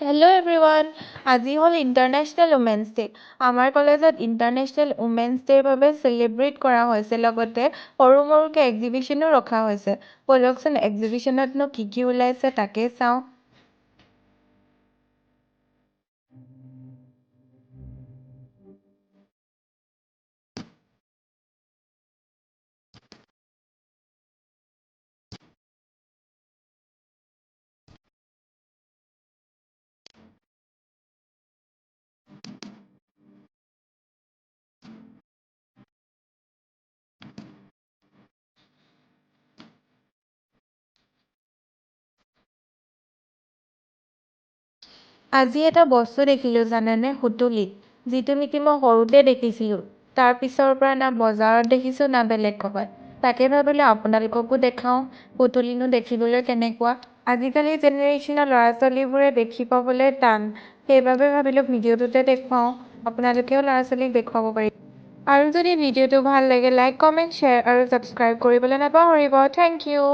Hello' everyone. আজি হ'ল international women's day. আমাৰ কলেজত ইণ্টাৰনেশ্যনেল উমেন্স ডেৰ বাবে চেলিব্ৰেট কৰা হৈছে, লগতে সৰু সৰুকৈ এক্সিবিশ্যনো ৰখা হৈছে। ব'লকচোন এক্সিবিশ্যনতনো কি কি ওলাইছে তাকে চাওঁ। আজি এটা বস্তু দেখিলোঁ জানেনে, সুতুলি, যিটো নেকি মই সৰুতে দেখিছিলোঁ। তাৰ পিছৰ পৰা না বজাৰত দেখিছোঁ না বেলেগ ক'ৰবাত। তাকে ভাবিলোঁ আপোনালোককো দেখাওঁ সুতুলিনো দেখিবলৈ কেনেকুৱা। আজিকালি জেনেৰেশ্যনৰ ল'ৰা ছোৱালীবোৰে দেখি পাবলৈ টান, সেইবাবে ভাবিলোঁ ভিডিঅ'টোতে দেখুৱাওঁ, আপোনালোকেও ল'ৰা ছোৱালীক দেখুৱাব পাৰিব। আৰু যদি ভিডিঅ'টো ভাল লাগে লাইক কমেণ্ট শ্বেয়াৰ আৰু ছাবস্ক্ৰাইব কৰিবলৈ নাপাহৰিব। Thank U.